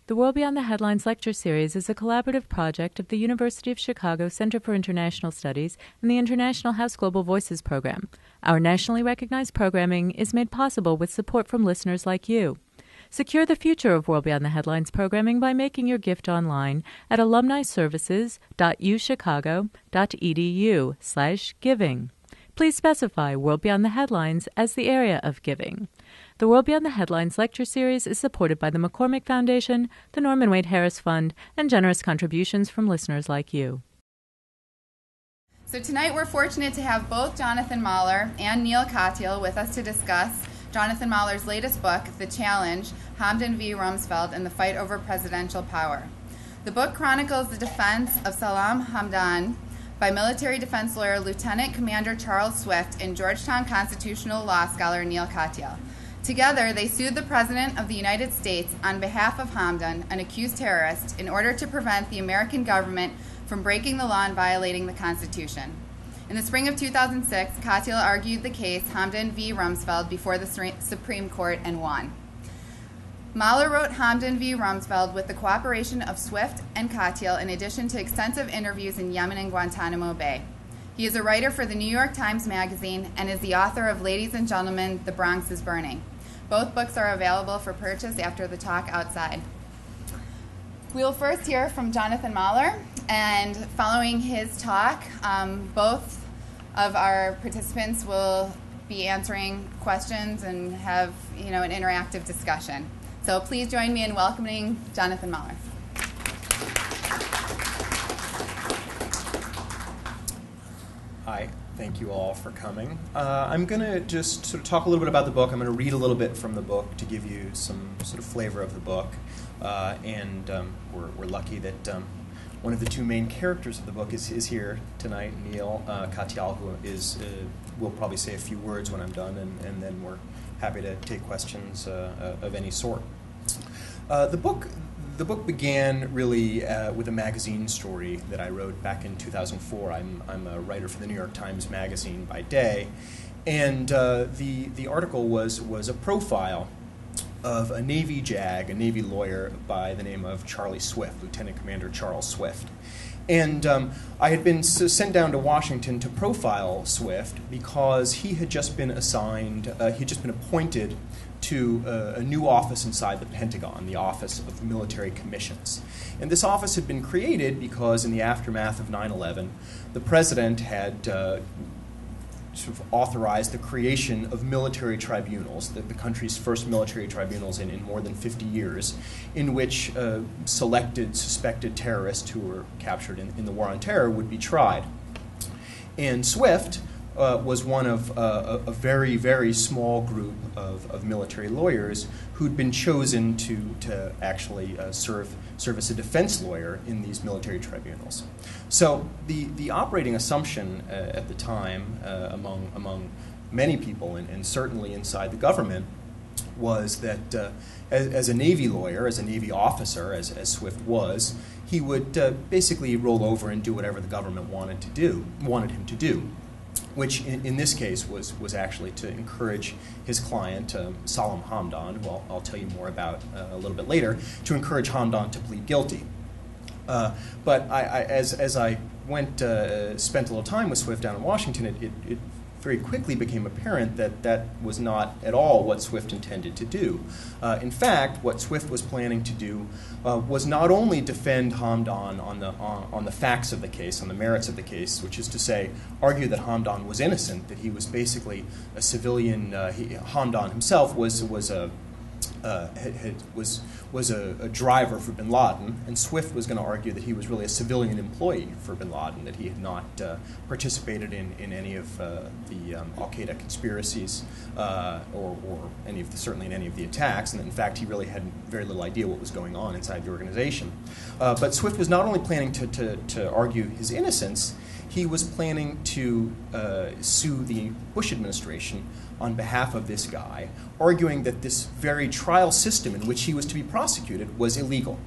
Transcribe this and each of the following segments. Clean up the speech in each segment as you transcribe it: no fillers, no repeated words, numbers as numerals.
The World Beyond the Headlines lecture series is a collaborative project of the University of Chicago Center for International Studies and the International House Global Voices program. Our nationally recognized programming is made possible with support from listeners like you. Secure the future of World Beyond the Headlines programming by making your gift online at alumniservices.uchicago.edu/giving. Please specify World Beyond the Headlines as the area of giving. The World Beyond the Headlines lecture series is supported by the McCormick Foundation, the Norman Wade Harris Fund, and generous contributions from listeners like you. So tonight we're fortunate to have both Jonathan Mahler and Neal Katyal with us to discuss Jonathan Mahler's latest book, The Challenge, Hamdan v. Rumsfeld and the Fight Over Presidential Power. The book chronicles the defense of Salim Hamdan by military defense lawyer Lieutenant Commander Charles Swift and Georgetown constitutional law scholar Neal Katyal. Together, they sued the President of the United States on behalf of Hamdan, an accused terrorist, in order to prevent the American government from breaking the law and violating the Constitution. In the spring of 2006, Katyal argued the case Hamdan v. Rumsfeld before the Supreme Court and won. Mahler wrote Hamdan v. Rumsfeld with the cooperation of Swift and Katyal in addition to extensive interviews in Yemen and Guantanamo Bay. He is a writer for the New York Times Magazine and is the author of Ladies and Gentlemen, The Bronx is Burning. Both books are available for purchase after the talk outside. We will first hear from Jonathan Mahler, and following his talk, both of our participants will be answering questions and have an interactive discussion. So please join me in welcoming Jonathan Mahler. Hi. Thank you all for coming. I'm going to just sort of talk a little bit about the book. I'm going to read a little bit from the book to give you some sort of flavor of the book. We're lucky that one of the two main characters of the book is here tonight, Neal Katyal, who will probably say a few words when I'm done, and then we're happy to take questions of any sort. The book began really with a magazine story that I wrote back in 2004. I'm a writer for the New York Times Magazine by day, and the article was a profile of a Navy JAG, a Navy lawyer by the name of Charlie Swift, Lieutenant Commander Charles Swift. And I had been sent down to Washington to profile Swift because he had just been appointed to a new office inside the Pentagon, the Office of Military Commissions. And this office had been created because in the aftermath of 9/11, the president had sort of authorized the creation of military tribunals, the country's first military tribunals in more than 50 years, in which selected suspected terrorists who were captured in the War on Terror would be tried. And Swift was one of a very, very small group of military lawyers who'd been chosen to actually serve as a defense lawyer in these military tribunals. So the operating assumption at the time among many people, and certainly inside the government, was that as a Navy lawyer, as a Navy officer, as Swift was, he would basically roll over and do whatever the government wanted him to do. Which in this case was actually to encourage his client, Salim Hamdan, who I'll tell you more about a little bit later, to encourage Hamdan to plead guilty. But as I spent a little time with Swift down in Washington, it very quickly became apparent that was not at all what Swift intended to do. In fact, what Swift was planning to do was not only defend Hamdan on the facts of the case, on the merits of the case, which is to say, argue that Hamdan was innocent, that he was basically a civilian. Hamdan himself was a driver for bin Laden, and Swift was going to argue that he was really a civilian employee for bin Laden, that he had not participated in any of the Al-Qaeda conspiracies or certainly in any of the attacks, and that in fact he really had very little idea what was going on inside the organization. But Swift was not only planning to argue his innocence, he was planning to sue the Bush administration on behalf of this guy, arguing that this very trial system in which he was to be prosecuted was illegal.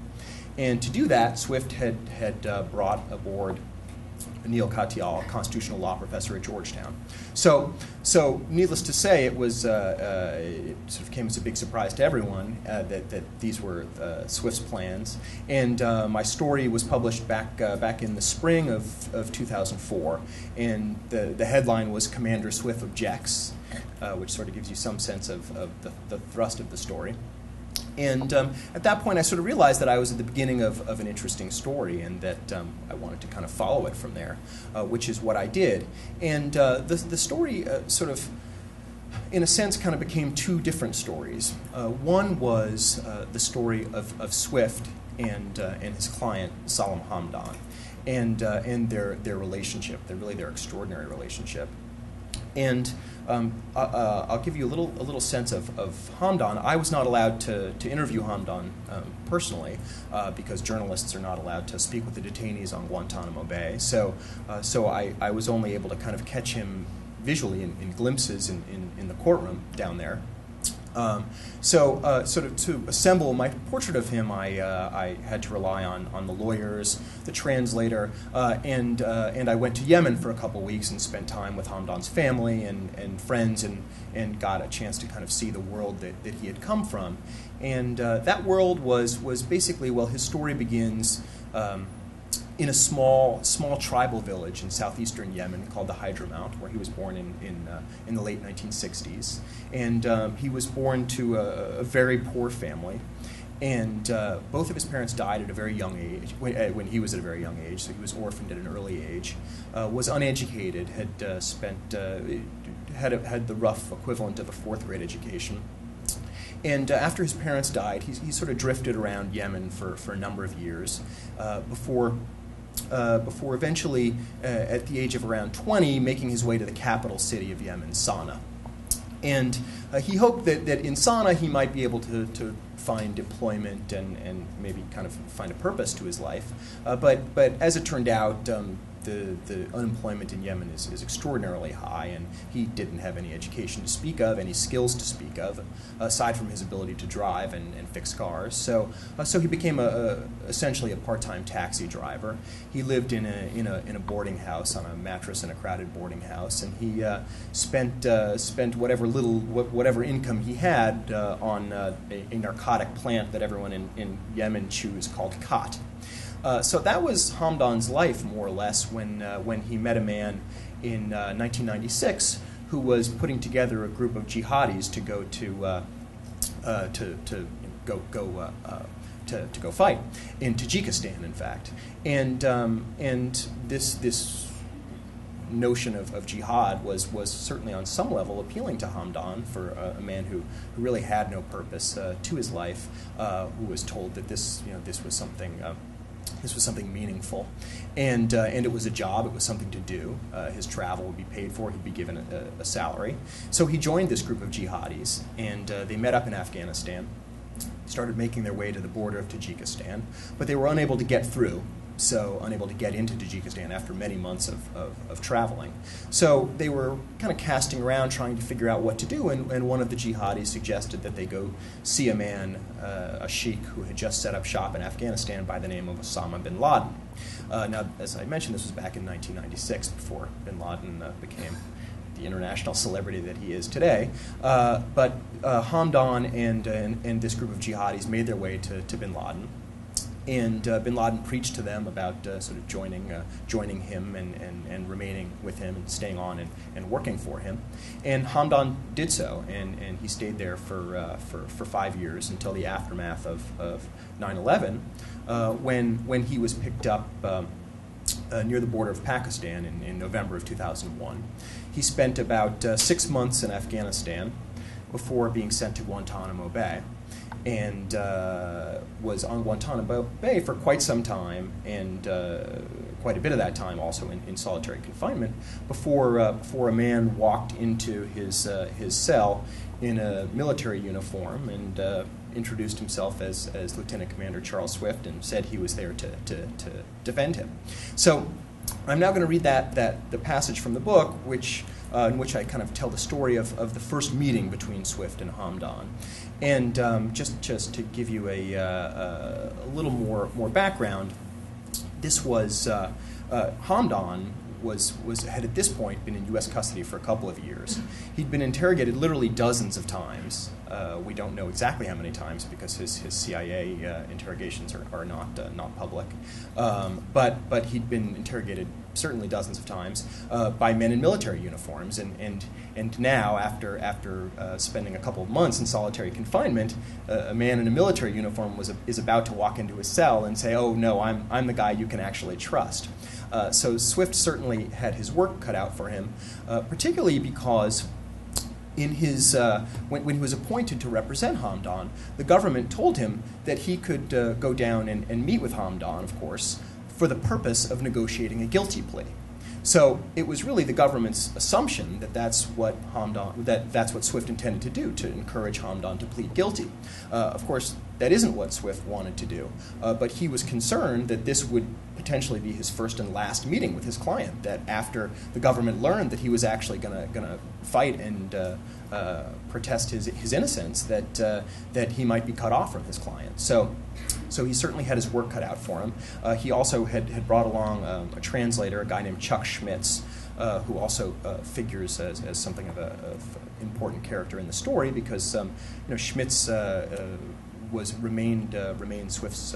And to do that, Swift had brought aboard Neal Katyal, a constitutional law professor at Georgetown. So needless to say, it was it sort of came as a big surprise to everyone that these were Swift's plans. And my story was published back in the spring of 2004, and the headline was "Commander Swift Objects," which sort of gives you some sense of the thrust of the story. And at that point, I sort of realized that I was at the beginning of an interesting story, and that I wanted to kind of follow it from there, which is what I did. And the story sort of, in a sense, kind of became two different stories. One was the story of Swift and his client Salim Hamdan, and their relationship, their extraordinary relationship. And I'll give you a little sense of Hamdan. I was not allowed to interview Hamdan personally because journalists are not allowed to speak with the detainees on Guantanamo Bay. So I was only able to kind of catch him visually in glimpses in the courtroom down there. Sort of to assemble my portrait of him, I had to rely on the lawyers, the translator, and I went to Yemen for a couple weeks and spent time with Hamdan's family and friends, and got a chance to kind of see the world that he had come from. And that world was basically, well, his story begins in a small tribal village in southeastern Yemen called the Hadramaut, where he was born in the late 1960s. And he was born to a very poor family. And both of his parents died at a very young age, when he was at a very young age, so he was orphaned at an early age, was uneducated, had the rough equivalent of a fourth-grade education. And after his parents died, he sort of drifted around Yemen for a number of years before eventually, at the age of around 20, making his way to the capital city of Yemen, Sana'a. And he hoped that in Sana'a he might be able to find employment and maybe kind of find a purpose to his life. But as it turned out, the unemployment in Yemen is extraordinarily high, and he didn't have any education to speak of, any skills to speak of, aside from his ability to drive and fix cars. So he became essentially a part-time taxi driver. He lived in a boarding house, on a mattress in a crowded boarding house, and he spent whatever income he had on a narcotic plant that everyone in Yemen chews called khat. So that was Hamdan's life, more or less, when he met a man in 1996 who was putting together a group of jihadis to go to go fight in Tajikistan, in fact, and this notion of jihad was certainly on some level appealing to Hamdan, for a man who really had no purpose to his life, who was told that this was something. This was something meaningful, and it was a job. It was something to do. His travel would be paid for. He'd be given a salary. So he joined this group of jihadis, and they met up in Afghanistan, started making their way to the border of Tajikistan, but they were unable to get through, so unable to get into Tajikistan after many months of traveling. So they were kind of casting around, trying to figure out what to do, and one of the jihadis suggested that they go see a man, a sheikh, who had just set up shop in Afghanistan by the name of Osama bin Laden. Now, as I mentioned, this was back in 1996, before bin Laden became the international celebrity that he is today. But Hamdan and this group of jihadis made their way to bin Laden. And bin Laden preached to them about sort of joining him and remaining with him and staying on and working for him. And Hamdan did so, and he stayed there for 5 years until the aftermath of 9/11, when he was picked up near the border of Pakistan in November of 2001. He spent about 6 months in Afghanistan before being sent to Guantanamo Bay, and was on Guantanamo Bay for quite some time, and quite a bit of that time also in solitary confinement, before a man walked into his cell in a military uniform and introduced himself as Lieutenant Commander Charles Swift, and said he was there to defend him. So I'm now going to read the passage from the book, in which I kind of tell the story of the first meeting between Swift and Hamdan. And just to give you a little more background, this was Hamdan had at this point been in U.S. custody for a couple of years. He'd been interrogated literally dozens of times. We don't know exactly how many times because his CIA interrogations are not public. But he'd been interrogated certainly dozens of times by men in military uniforms, and now after spending a couple of months in solitary confinement, a man in a military uniform is about to walk into his cell and say, "Oh no, I'm the guy you can actually trust." So Swift certainly had his work cut out for him, particularly because in his when he was appointed to represent Hamdan, the government told him that he could go down and meet with Hamdan, of course, for the purpose of negotiating a guilty plea. So it was really the government's assumption that that's what Swift intended to do, to encourage Hamdan to plead guilty. Of course, that isn't what Swift wanted to do, but he was concerned that this would potentially be his first and last meeting with his client, that after the government learned that he was actually going to fight and protest his innocence, that he might be cut off from his client. So he certainly had his work cut out for him. He also had brought along a translator, a guy named Chuck Schmitz, who also figures as something of an important character in the story because Schmitz remained Swift's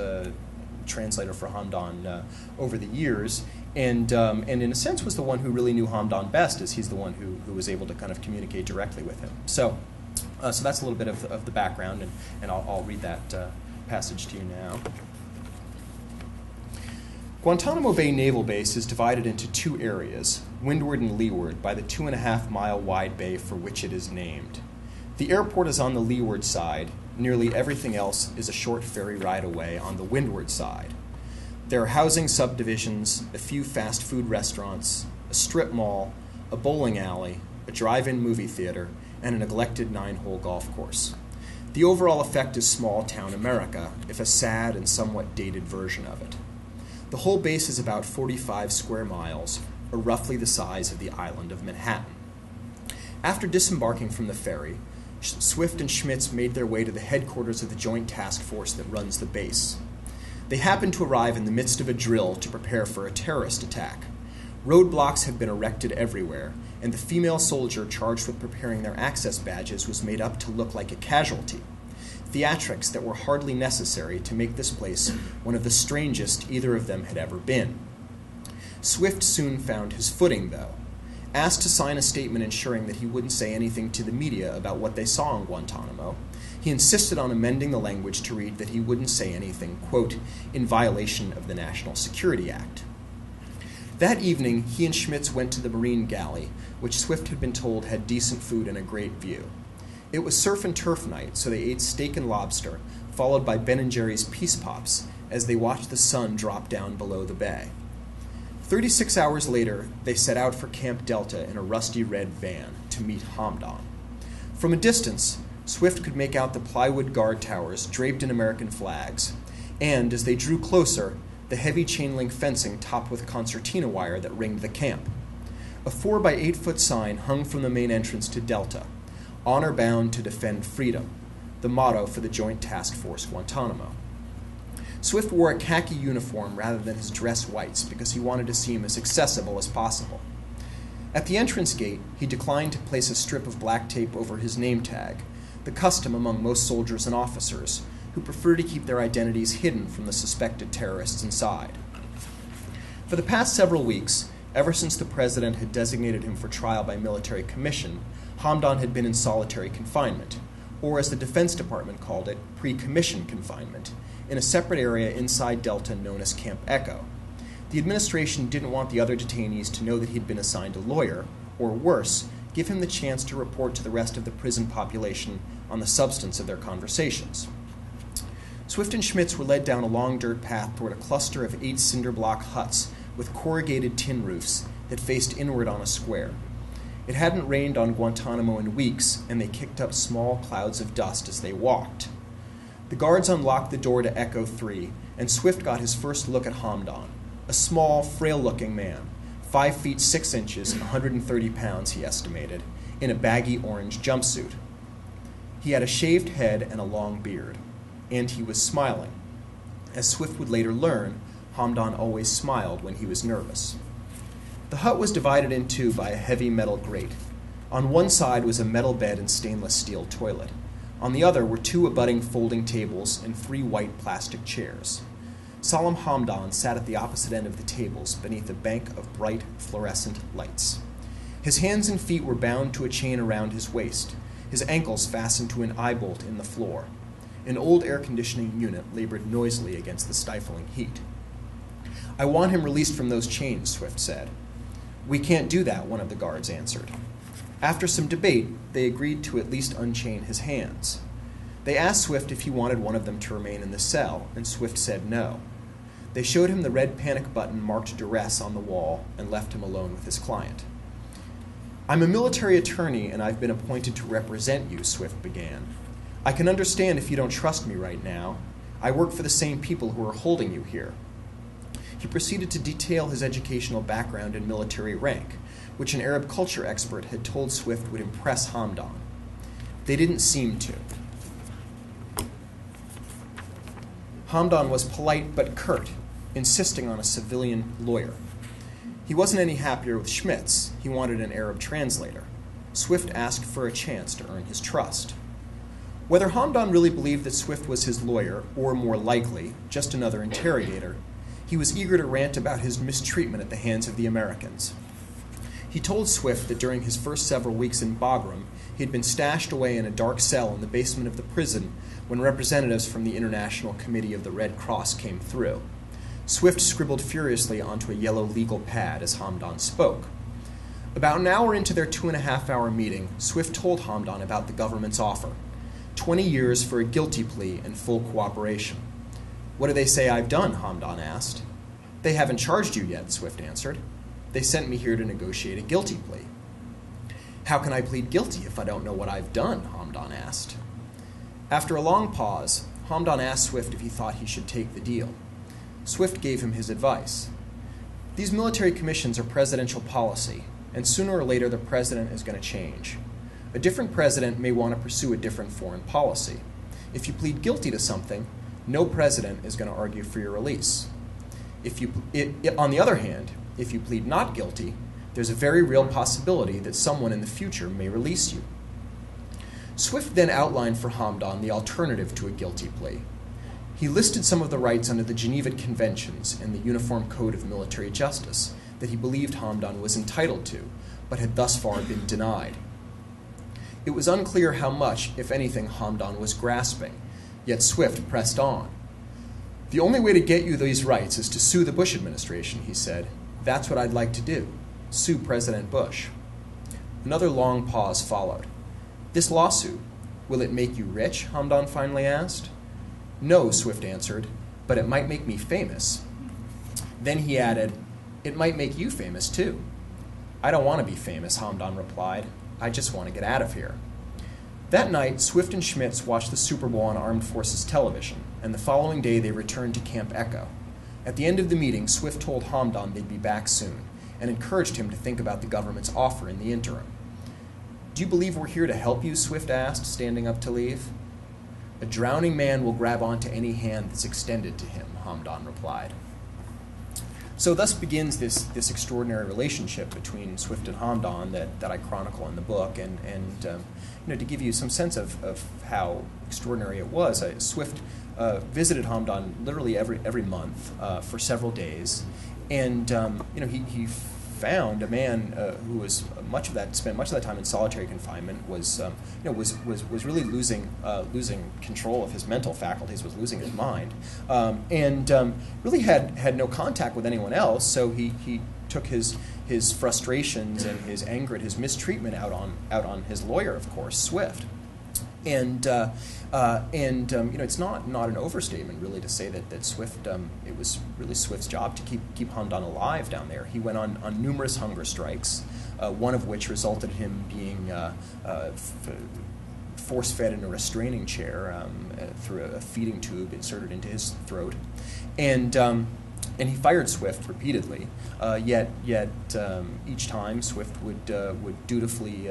translator for Hamdan over the years, and in a sense was the one who really knew Hamdan best, as he's the one who was able to kind of communicate directly with him. So that's a little bit of the background, and I'll read that passage to you now. Guantanamo Bay Naval Base is divided into two areas, windward and leeward, by the 2.5-mile wide bay for which it is named. The airport is on the leeward side. Nearly everything else is a short ferry ride away on the windward side. There are housing subdivisions, a few fast food restaurants, a strip mall, a bowling alley, a drive-in movie theater, and a neglected 9-hole golf course. The overall effect is small-town America, if a sad and somewhat dated version of it. The whole base is about 45 square miles, or roughly the size of the island of Manhattan. After disembarking from the ferry, Swift and Schmitz made their way to the headquarters of the joint task force that runs the base. They happened to arrive in the midst of a drill to prepare for a terrorist attack. Roadblocks had been erected everywhere, and the female soldier charged with preparing their access badges was made up to look like a casualty. Theatrics that were hardly necessary to make this place one of the strangest either of them had ever been. Swift soon found his footing, though. Asked to sign a statement ensuring that he wouldn't say anything to the media about what they saw in Guantanamo, he insisted on amending the language to read that he wouldn't say anything, quote, in violation of the National Security Act. That evening, he and Schmitz went to the Marine Galley, which Swift had been told had decent food and a great view. It was surf and turf night, so they ate steak and lobster, followed by Ben & Jerry's Peace Pops, as they watched the sun drop down below the bay. 36 hours later, they set out for Camp Delta in a rusty red van to meet Hamdan. From a distance, Swift could make out the plywood guard towers draped in American flags, and as they drew closer, the heavy chain-link fencing topped with concertina wire that ringed the camp. A 4-by-8-foot sign hung from the main entrance to Delta, "Honor bound to defend freedom," the motto for the Joint Task Force Guantanamo. Swift wore a khaki uniform rather than his dress whites because he wanted to seem as accessible as possible. At the entrance gate, he declined to place a strip of black tape over his name tag, the custom among most soldiers and officers, who prefer to keep their identities hidden from the suspected terrorists inside. For the past several weeks, ever since the president had designated him for trial by military commission, Hamdan had been in solitary confinement, or as the Defense Department called it, pre-commission confinement, in a separate area inside Delta known as Camp Echo. The administration didn't want the other detainees to know that he'd been assigned a lawyer, or worse, give him the chance to report to the rest of the prison population on the substance of their conversations. Swift and Schmitz were led down a long dirt path toward a cluster of 8 cinder block huts with corrugated tin roofs that faced inward on a square. It hadn't rained on Guantanamo in weeks, and they kicked up small clouds of dust as they walked. The guards unlocked the door to Echo 3, and Swift got his first look at Hamdan, a small, frail-looking man, 5 feet 6 inches, 130 pounds, he estimated, in a baggy orange jumpsuit. He had a shaved head and a long beard, and he was smiling. As Swift would later learn, Hamdan always smiled when he was nervous. The hut was divided in two by a heavy metal grate. On one side was a metal bed and stainless steel toilet. On the other were two abutting folding tables and 3 white plastic chairs. Salim Hamdan sat at the opposite end of the tables beneath a bank of bright fluorescent lights. His hands and feet were bound to a chain around his waist, his ankles fastened to an eye bolt in the floor. An old air conditioning unit labored noisily against the stifling heat. "I want him released from those chains," Swift said. "We can't do that," one of the guards answered. After some debate, they agreed to at least unchain his hands. They asked Swift if he wanted one of them to remain in the cell, and Swift said no. They showed him the red panic button marked duress on the wall and left him alone with his client. "I'm a military attorney, and I've been appointed to represent you," Swift began. "I can understand if you don't trust me right now. I work for the same people who are holding you here." He proceeded to detail his educational background and military rank, which an Arab culture expert had told Swift would impress Hamdan. They didn't seem to. Hamdan was polite but curt, insisting on a civilian lawyer. He wasn't any happier with Schmitz. He wanted an Arab translator. Swift asked for a chance to earn his trust. Whether Hamdan really believed that Swift was his lawyer, or more likely, just another interrogator, he was eager to rant about his mistreatment at the hands of the Americans. He told Swift that during his first several weeks in Bagram, he had been stashed away in a dark cell in the basement of the prison when representatives from the International Committee of the Red Cross came through. Swift scribbled furiously onto a yellow legal pad as Hamdan spoke. About an hour into their 2.5-hour meeting, Swift told Hamdan about the government's offer: 20 years for a guilty plea and full cooperation. "What do they say I've done?" Hamdan asked. "They haven't charged you yet," Swift answered. "They sent me here to negotiate a guilty plea." "How can I plead guilty if I don't know what I've done?" Hamdan asked. After a long pause, Hamdan asked Swift if he thought he should take the deal. Swift gave him his advice. "These military commissions are presidential policy, and sooner or later the president is going to change. A different president may want to pursue a different foreign policy. If you plead guilty to something, no president is going to argue for your release. On the other hand, if you plead not guilty, there's a very real possibility that someone in the future may release you." Swift then outlined for Hamdan the alternative to a guilty plea. He listed some of the rights under the Geneva Conventions and the Uniform Code of Military Justice that he believed Hamdan was entitled to, but had thus far been denied. It was unclear how much, if anything, Hamdan was grasping, yet Swift pressed on. "The only way to get you these rights is to sue the Bush administration," he said. "That's what I'd like to do. Sue President Bush." Another long pause followed. "This lawsuit, will it make you rich?" Hamdan finally asked. "No," Swift answered, "but it might make me famous." Then he added, "It might make you famous, too." "I don't want to be famous," Hamdan replied. "I just want to get out of here." That night, Swift and Schmitz watched the Super Bowl on Armed Forces television, and the following day they returned to Camp Echo. At the end of the meeting, Swift told Hamdan they'd be back soon, and encouraged him to think about the government's offer in the interim. "Do you believe we're here to help you?" Swift asked, standing up to leave. "A drowning man will grab onto any hand that's extended to him," Hamdan replied. So thus begins this extraordinary relationship between Swift and Hamdan that I chronicle in the book, and to give you some sense of how extraordinary it was, Swift visited Hamdan literally every month for several days, and he found a man who was spent much of that time in solitary confinement, was really losing control of his mental faculties, was losing his mind, and really had no contact with anyone else. So he took his frustrations and his anger at his mistreatment out on his lawyer, of course, Swift. And it's not an overstatement really to say that Swift, it was really Swift's job to keep Hamdan alive down there. He went on numerous hunger strikes, one of which resulted in him being force-fed in a restraining chair through a feeding tube inserted into his throat, and he fired Swift repeatedly. Yet each time Swift would dutifully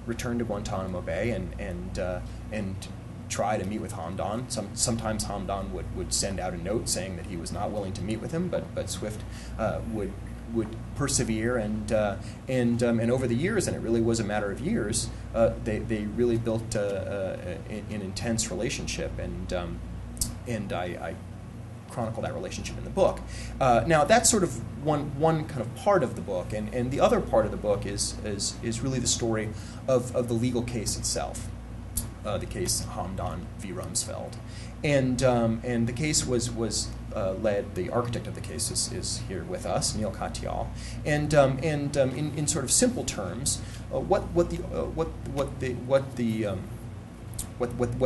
return to Guantanamo Bay and try to meet with Hamdan. Sometimes Hamdan would send out a note saying that he was not willing to meet with him, but Swift would persevere, and over the years, and it really was a matter of years, they really built an intense relationship, and I chronicle that relationship in the book. Now that's sort of one kind of part of the book, and the other part of the book is really the story of the legal case itself, the case Hamdan v. Rumsfeld, and the case was led. The architect of the case is here with us, Neal Katyal, and in sort of simple terms, what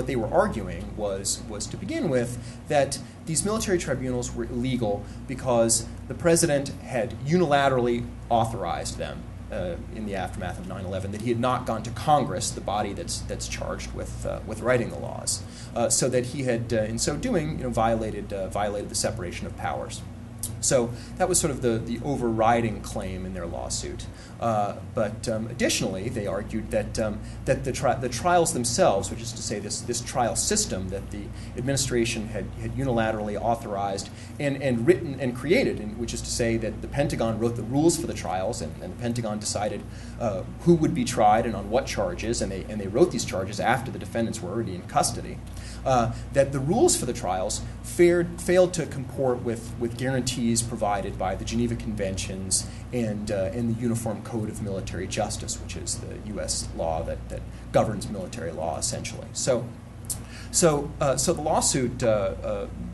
they were arguing was to begin with that these military tribunals were illegal because the president had unilaterally authorized them in the aftermath of 9/11, that he had not gone to Congress, the body that's charged with writing the laws, so that he had in so doing violated the separation of powers. So that was sort of the overriding claim in their lawsuit. But additionally, they argued that the trials themselves, which is to say this trial system that the administration had unilaterally authorized and written and created, which is to say that the Pentagon wrote the rules for the trials, and the Pentagon decided who would be tried and on what charges, and they wrote these charges after the defendants were already in custody. That the rules for the trials failed to comport with guarantees provided by the Geneva Conventions and the Uniform Code of Military Justice, which is the U.S. law that governs military law essentially. So the lawsuit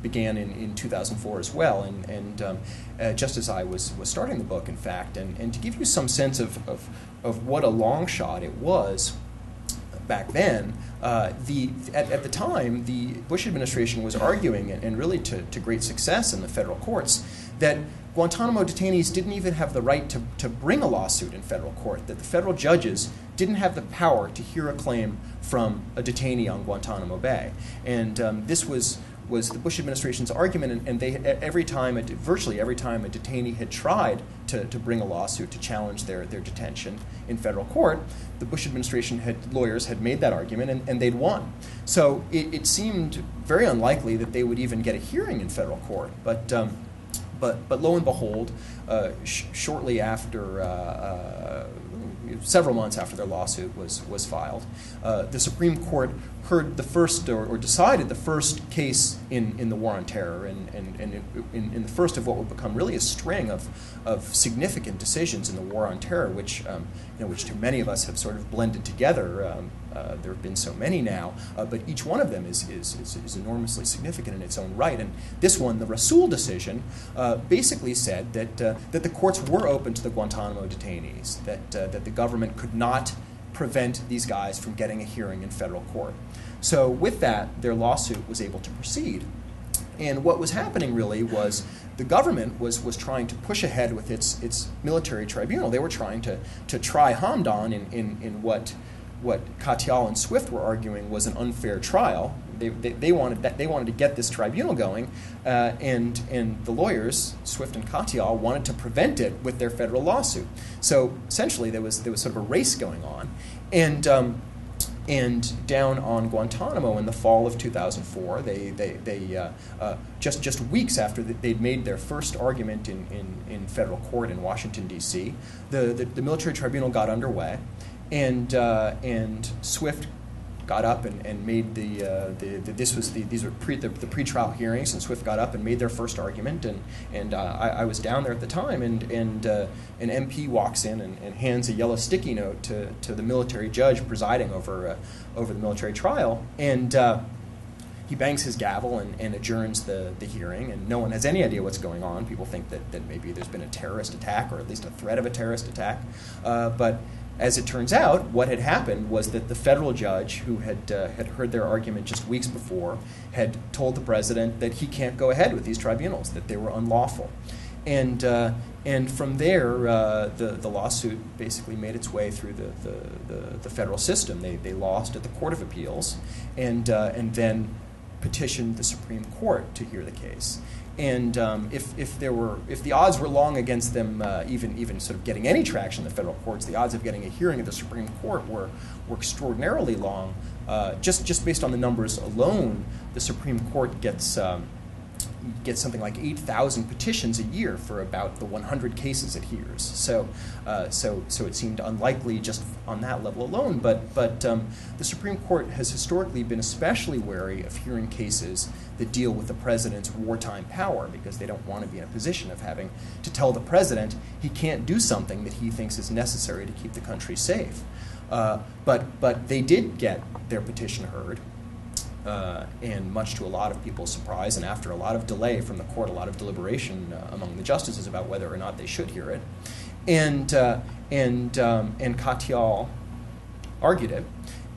began in 2004 as well, and just as I was starting the book, in fact, and to give you some sense of what a long shot it was back then, at the time, the Bush administration was arguing, and really to great success in the federal courts, that Guantanamo detainees didn't even have the right to bring a lawsuit in federal court, that the federal judges didn't have the power to hear a claim from a detainee on Guantanamo Bay. And this was the Bush administration's argument, and they virtually every time a detainee had tried to bring a lawsuit to challenge their detention in federal court, the Bush administration lawyers had made that argument, and they'd won. So it seemed very unlikely that they would even get a hearing in federal court. But lo and behold, shortly after, several months after their lawsuit was filed, the Supreme Court heard the first, or decided the first case in the War on Terror, and in the first of what would become really a string of significant decisions in the War on Terror, which to many of us have sort of blended together. There have been so many now, but each one of them is enormously significant in its own right. And this one, the Rasool decision, basically said that the courts were open to the Guantanamo detainees, that the government could not prevent these guys from getting a hearing in federal court. So with that, their lawsuit was able to proceed. And what was happening really was the government was trying to push ahead with its military tribunal. They were trying to try Hamdan in what Katyal and Swift were arguing was an unfair trial. They wanted to get this tribunal going, and the lawyers, Swift and Katyal, wanted to prevent it with their federal lawsuit. So essentially, there was sort of a race going on, and down on Guantanamo in the fall of 2004, they just weeks after they'd made their first argument in federal court in Washington D.C., the military tribunal got underway. And Swift got up and made these were the pretrial hearings, and Swift got up and made their first argument, and I was down there at the time, and an MP walks in and hands a yellow sticky note to the military judge presiding over the military trial, and he bangs his gavel and adjourns the hearing, and no one has any idea what's going on. People think that maybe there's been a terrorist attack, or at least a threat of a terrorist attack, but as it turns out, what had happened was that the federal judge, who had heard their argument just weeks before, had told the president that he can't go ahead with these tribunals, that they were unlawful. And from there, the lawsuit basically made its way through the federal system. They lost at the Court of Appeals, and then petitioned the Supreme Court to hear the case. And if the odds were long against them, even sort of getting any traction in the federal courts, the odds of getting a hearing at the Supreme Court were extraordinarily long just based on the numbers alone, the Supreme Court gets something like 8,000 petitions a year for about the 100 cases it hears. So it seemed unlikely just on that level alone. But the Supreme Court has historically been especially wary of hearing cases that deal with the president's wartime power, because they don't want to be in a position of having to tell the president he can't do something that he thinks is necessary to keep the country safe. But they did get their petition heard. And much to a lot of people's surprise, and after a lot of delay from the court, a lot of deliberation among the justices about whether or not they should hear it, and Katyal argued it,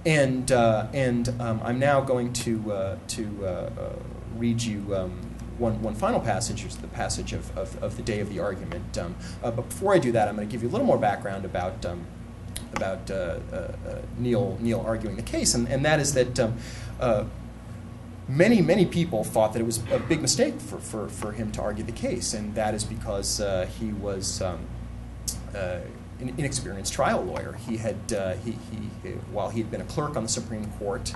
and I'm now going to read you one final passage, which is the passage of the day of the argument. But before I do that, I'm going to give you a little more background about Neal arguing the case, and that is that many people thought that it was a big mistake for him to argue the case, and that is because he was an inexperienced trial lawyer. He had while he had been a clerk on the Supreme Court,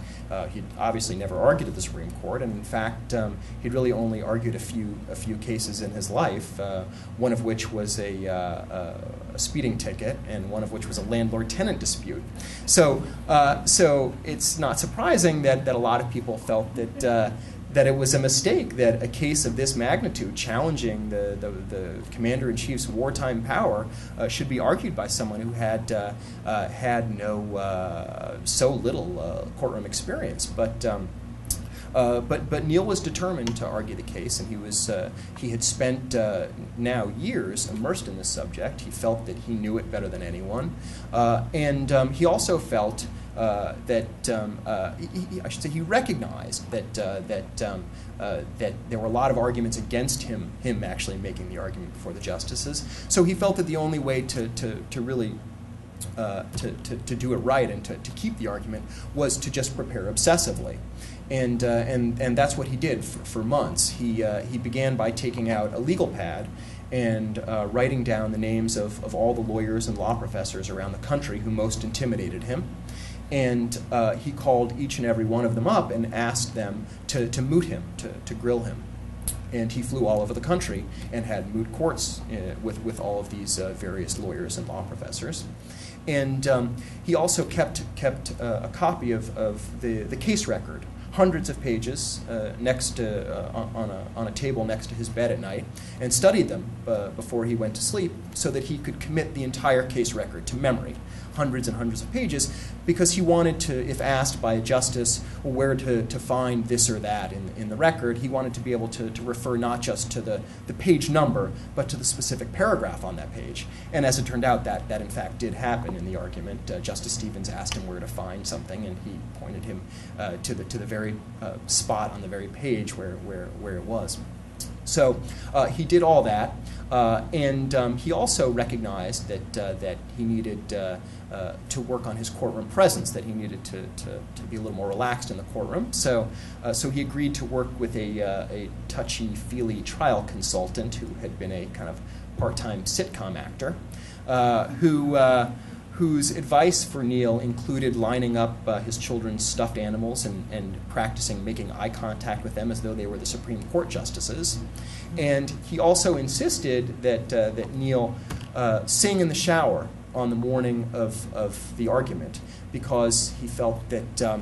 he'd obviously never argued at the Supreme Court, and in fact, he'd really only argued a few cases in his life. One of which was a speeding ticket, and one of which was a landlord-tenant dispute. So it's not surprising that a lot of people felt that it was a mistake that a case of this magnitude, challenging the commander-in-chief's wartime power, should be argued by someone who had so little courtroom experience. But Neal was determined to argue the case, and he had spent now years immersed in this subject. He felt that he knew it better than anyone, and he also felt he recognized that there were a lot of arguments against him actually making the argument before the justices. So he felt that the only way to really to do it right and to keep the argument was to just prepare obsessively. And that's what he did for months. He began by taking out a legal pad and writing down the names of all the lawyers and law professors around the country who most intimidated him. And he called each and every one of them up and asked them to moot him, to grill him. And he flew all over the country and had moot courts with all of these various lawyers and law professors. And he also kept a copy of the case record, hundreds of pages next to on a table next to his bed at night, and studied them before he went to sleep so that he could commit the entire case record to memory, hundreds and hundreds of pages, because he wanted to, if asked by a justice where to find this or that in the record, he wanted to be able to refer not just to the page number, but to the specific paragraph on that page. And as it turned out, that in fact did happen in the argument. Justice Stevens asked him where to find something, and he pointed him to the very spot on the very page where it was. So he did all that, and he also recognized that he needed to work on his courtroom presence, that he needed to be a little more relaxed in the courtroom. So he agreed to work with a touchy-feely trial consultant who had been a kind of part-time sitcom actor, whose advice for Neal included lining up his children's stuffed animals and practicing making eye contact with them as though they were the Supreme Court justices. And he also insisted that Neal sing in the shower on the morning of the argument, because he felt that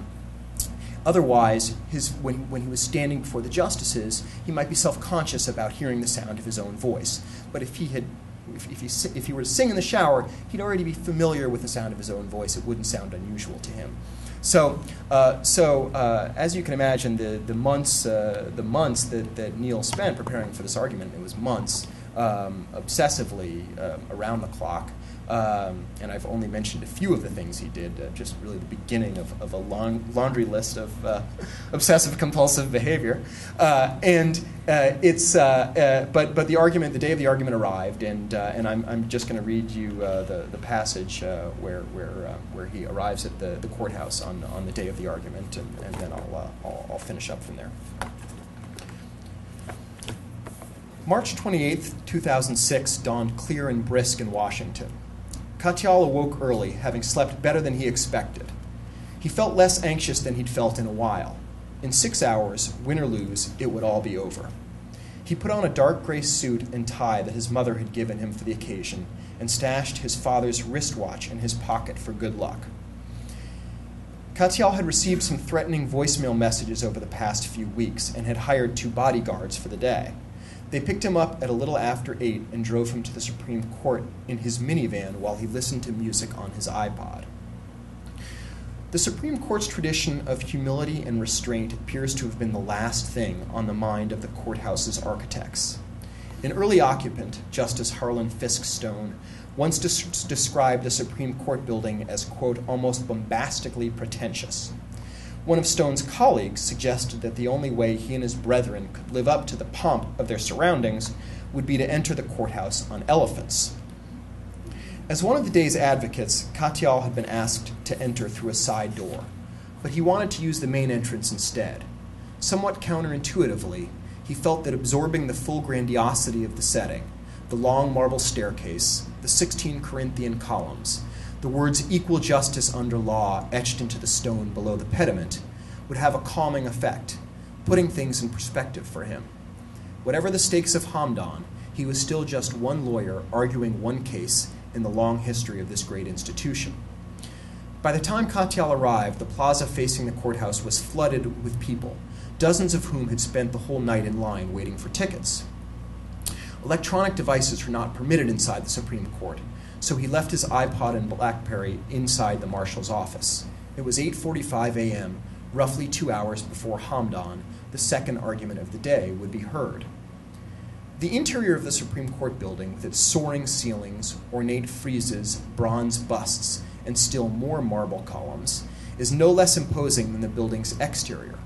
otherwise, when he was standing before the justices, he might be self-conscious about hearing the sound of his own voice. But if he were to sing in the shower, he'd already be familiar with the sound of his own voice. It wouldn't sound unusual to him. So as you can imagine, the months that Neal spent preparing for this argument, it was months, obsessively around the clock. And I've only mentioned a few of the things he did, just really the beginning of a laundry list of obsessive-compulsive behavior. But the argument, the day of the argument arrived, and I'm just going to read you the passage where he arrives at the courthouse on the day of the argument, and then I'll finish up from there. March 28th, 2006 dawned clear and brisk in Washington. Katyal awoke early, having slept better than he expected. He felt less anxious than he'd felt in a while. In 6 hours, win or lose, it would all be over. He put on a dark gray suit and tie that his mother had given him for the occasion and stashed his father's wristwatch in his pocket for good luck. Katyal had received some threatening voicemail messages over the past few weeks and had hired 2 bodyguards for the day. They picked him up at a little after 8 and drove him to the Supreme Court in his minivan while he listened to music on his iPod. The Supreme Court's tradition of humility and restraint appears to have been the last thing on the mind of the courthouse's architects. An early occupant, Justice Harlan Fiske Stone, once described the Supreme Court building as, quote, almost bombastically pretentious. One of Stone's colleagues suggested that the only way he and his brethren could live up to the pomp of their surroundings would be to enter the courthouse on elephants. As one of the day's advocates, Katyal had been asked to enter through a side door, but he wanted to use the main entrance instead. Somewhat counterintuitively, he felt that absorbing the full grandiosity of the setting, the long marble staircase, the 16 Corinthian columns, the words equal justice under law etched into the stone below the pediment, would have a calming effect, putting things in perspective for him. Whatever the stakes of Hamdan, he was still just one lawyer arguing one case in the long history of this great institution. By the time Katyal arrived, the plaza facing the courthouse was flooded with people, dozens of whom had spent the whole night in line waiting for tickets. Electronic devices were not permitted inside the Supreme Court, so he left his iPod and BlackBerry inside the marshal's office. It was 8:45 a.m., roughly 2 hours before Hamdan, the second argument of the day, would be heard. The interior of the Supreme Court building, with its soaring ceilings, ornate friezes, bronze busts, and still more marble columns, is no less imposing than the building's exterior.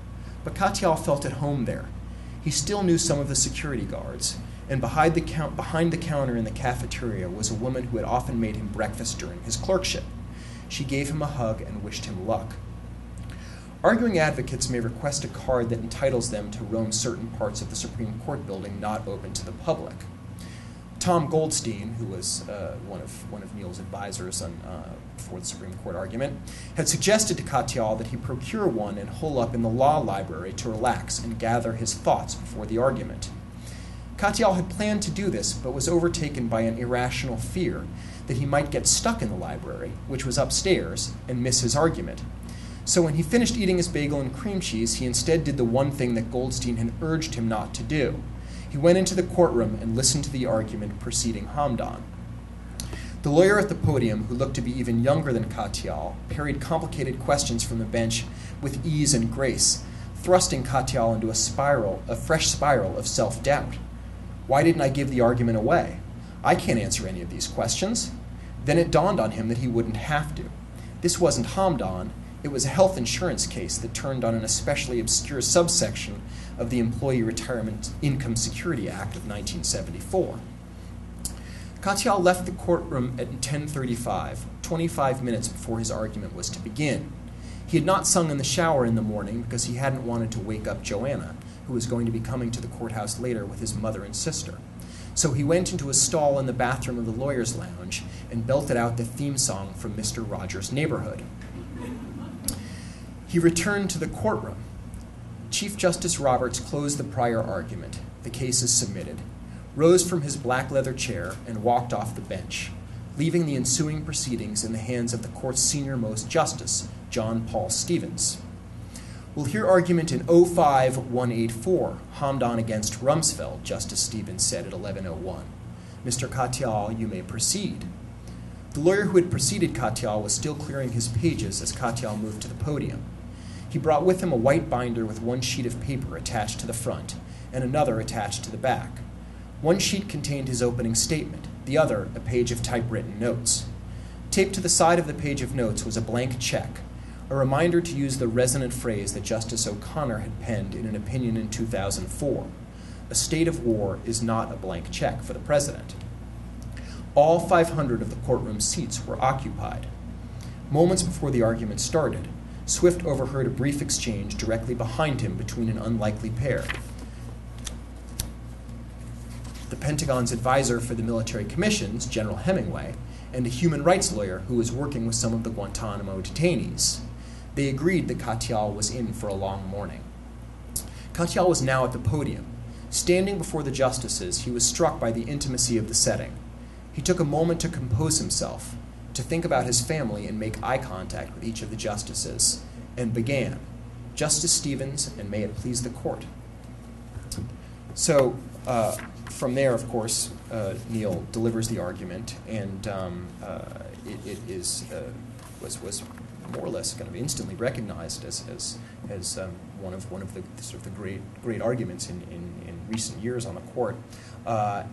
But Katyal felt at home there. He still knew some of the security guards, and behind the counter in the cafeteria was a woman who had often made him breakfast during his clerkship. She gave him a hug and wished him luck. Arguing advocates may request a card that entitles them to roam certain parts of the Supreme Court building not open to the public. Tom Goldstein, who was one of Neal's advisors for the Supreme Court argument, had suggested to Katyal that he procure one and hole up in the law library to relax and gather his thoughts before the argument. Katyal had planned to do this, but was overtaken by an irrational fear that he might get stuck in the library, which was upstairs, and miss his argument. So when he finished eating his bagel and cream cheese, he instead did the one thing that Goldstein had urged him not to do. He went into the courtroom and listened to the argument preceding Hamdan. The lawyer at the podium, who looked to be even younger than Katyal, parried complicated questions from the bench with ease and grace, thrusting Katyal into a fresh spiral of self-doubt. Why didn't I give the argument away? I can't answer any of these questions. Then it dawned on him that he wouldn't have to. This wasn't Hamdan. It was a health insurance case that turned on an especially obscure subsection of the Employee Retirement Income Security Act of 1974. Katyal left the courtroom at 10:35, 25 minutes before his argument was to begin. He had not sung in the shower in the morning because he hadn't wanted to wake up Joanna, who was going to be coming to the courthouse later with his mother and sister. So he went into a stall in the bathroom of the lawyer's lounge and belted out the theme song from Mr. Rogers' Neighborhood. He returned to the courtroom. Chief Justice Roberts closed the prior argument. The case is submitted, rose from his black leather chair, and walked off the bench, leaving the ensuing proceedings in the hands of the court's senior-most justice, John Paul Stevens. We'll hear argument in 05-184, Hamdan against Rumsfeld, Justice Stevens said at 11:01. Mr. Katyal, you may proceed. The lawyer who had preceded Katyal was still clearing his pages as Katyal moved to the podium. He brought with him a white binder with one sheet of paper attached to the front and another attached to the back. One sheet contained his opening statement, the other a page of typewritten notes. Taped to the side of the page of notes was a blank check, a reminder to use the resonant phrase that Justice O'Connor had penned in an opinion in 2004. A state of war is not a blank check for the president. All 500 of the courtroom seats were occupied. Moments before the argument started, Swift overheard a brief exchange directly behind him between an unlikely pair. The Pentagon's advisor for the military commissions, General Hemingway, and a human rights lawyer who was working with some of the Guantanamo detainees. They agreed that Katyal was in for a long morning. Katyal was now at the podium. Standing before the justices, he was struck by the intimacy of the setting. He took a moment to compose himself, to think about his family and make eye contact with each of the justices, and began, "Justice Stevens, and may it please the court." So from there, of course, Neal delivers the argument, and it was more or less kind of instantly recognized as one of the sort of the great arguments in recent years on the court. But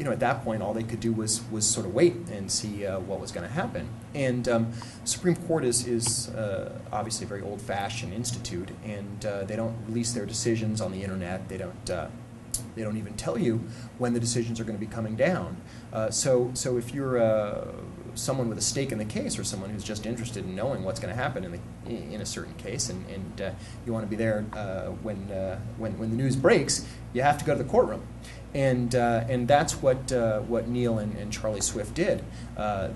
at that point, all they could do was sort of wait and see what was going to happen. And Supreme Court is obviously a very old-fashioned institute, and they don't release their decisions on the internet. They don't even tell you when the decisions are going to be coming down. So if you're someone with a stake in the case, or someone who's just interested in knowing what's going to happen in a certain case, and you want to be there when the news breaks, you have to go to the courtroom. And that's what Neal and Charlie Swift did.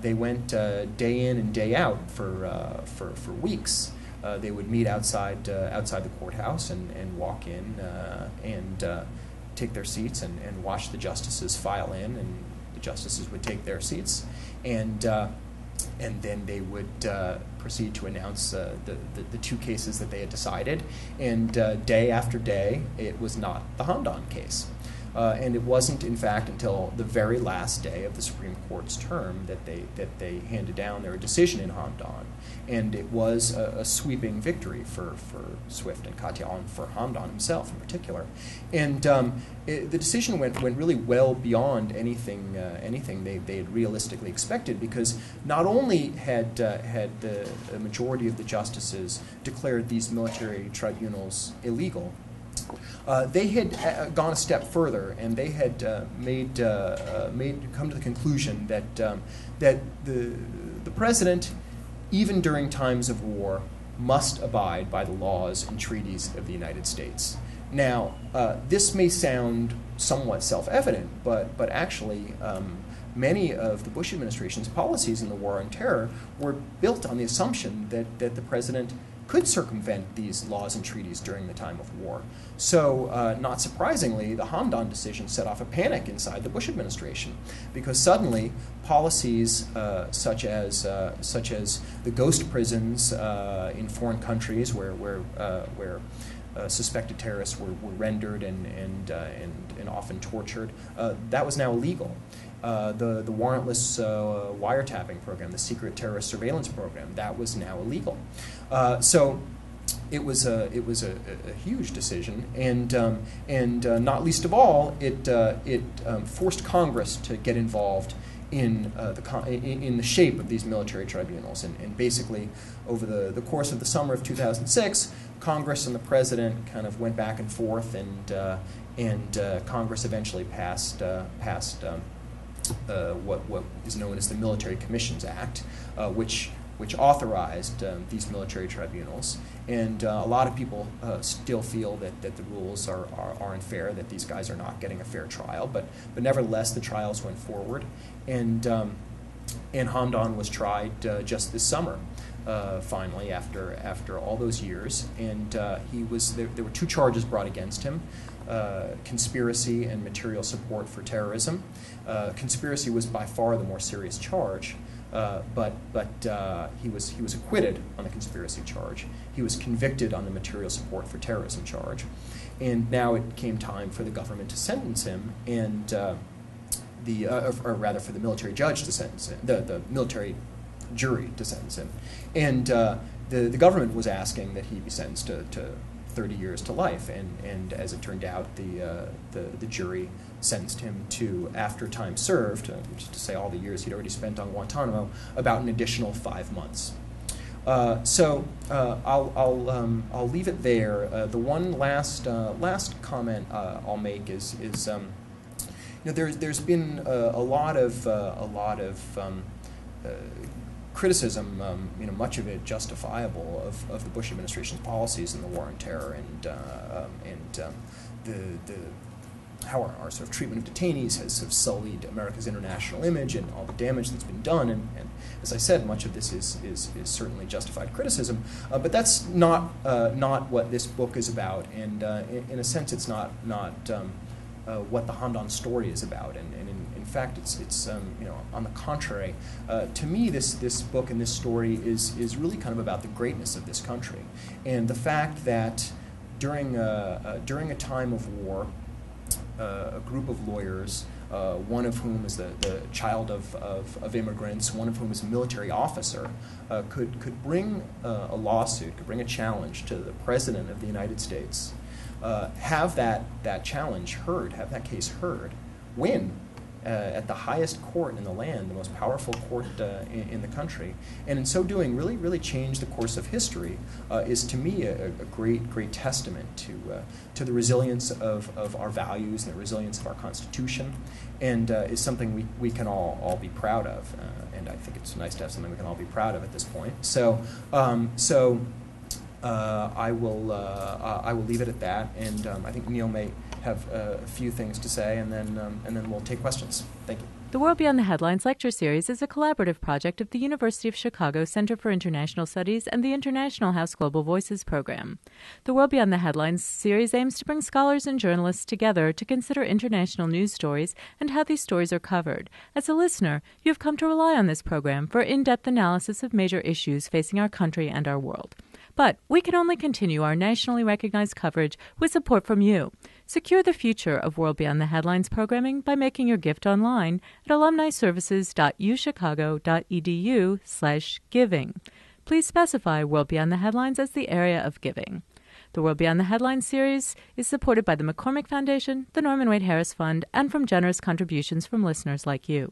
They went day in and day out for weeks. They would meet outside the courthouse and walk in and take their seats and watch the justices file in, and the justices would take their seats, and then they would proceed to announce the two cases that they had decided. And day after day, it was not the Hamdan case. And it wasn't, in fact, until the very last day of the Supreme Court's term that they handed down their decision in Hamdan. And it was a sweeping victory for Swift and Katyal, and for Hamdan himself in particular. And the decision went really well beyond anything they had realistically expected, because not only had the majority of the justices declared these military tribunals illegal, they had gone a step further, and they had come to the conclusion that the president, even during times of war, must abide by the laws and treaties of the United States. Now, this may sound somewhat self-evident, but actually, many of the Bush administration's policies in the war on terror were built on the assumption that the president could circumvent these laws and treaties during the time of war. So, not surprisingly, the Hamdan decision set off a panic inside the Bush administration, because suddenly policies such as the ghost prisons in foreign countries where suspected terrorists were rendered and often tortured, that was now illegal. The warrantless wiretapping program, the secret terrorist surveillance program, that was now illegal. So it was a huge decision, and not least of all, it forced Congress to get involved in the shape of these military tribunals, and basically over the course of the summer of 2006, Congress and the president kind of went back and forth, and Congress eventually passed what is known as the Military Commissions Act, which authorized these military tribunals. And a lot of people still feel that the rules are unfair, that these guys are not getting a fair trial. But nevertheless, the trials went forward, and Hamdan was tried just this summer, finally, after all those years. And there were two charges brought against him. Conspiracy and material support for terrorism. Conspiracy was by far the more serious charge, but he was acquitted on the conspiracy charge. He was convicted on the material support for terrorism charge, and now it came time for the government to sentence him, and or rather for the military judge to sentence him, the military jury to sentence him, and the government was asking that he be sentenced to 30 years to life, and as it turned out, the jury sentenced him to, after time served, which is to say all the years he'd already spent on Guantanamo, about an additional 5 months. So I'll leave it there. The one last comment I'll make is there's been a lot of criticism, much of it justifiable, of the Bush administration's policies in the war on terror, and how our sort of treatment of detainees has sort of sullied America's international image and all the damage that's been done. And as I said, much of this is certainly justified criticism. But that's not what this book is about. And in a sense, it's not what the Hamdan story is about. And in fact, it's on the contrary. To me, this book and this story is really kind of about the greatness of this country and the fact that during a time of war, a group of lawyers, one of whom is the child of immigrants, one of whom is a military officer, could bring a lawsuit, could bring a challenge to the President of the United States, have that challenge heard, have that case heard, win at the highest court in the land, the most powerful court in the country, and in so doing really change the course of history, is to me a great testament to the resilience of our values and the resilience of our Constitution, and is something we can all be proud of. And I think it's nice to have something we can all be proud of at this point. So I will leave it at that, and I think Neal may have a few things to say, and then we'll take questions. Thank you. The World Beyond the Headlines lecture series is a collaborative project of the University of Chicago Center for International Studies and the International House Global Voices program. The World Beyond the Headlines series aims to bring scholars and journalists together to consider international news stories and how these stories are covered. As a listener, you have come to rely on this program for in-depth analysis of major issues facing our country and our world. But we can only continue our nationally recognized coverage with support from you. Secure the future of World Beyond the Headlines programming by making your gift online at alumniservices.uchicago.edu/giving. Please specify World Beyond the Headlines as the area of giving. The World Beyond the Headlines series is supported by the McCormick Foundation, the Norman Wade Harris Fund, and from generous contributions from listeners like you.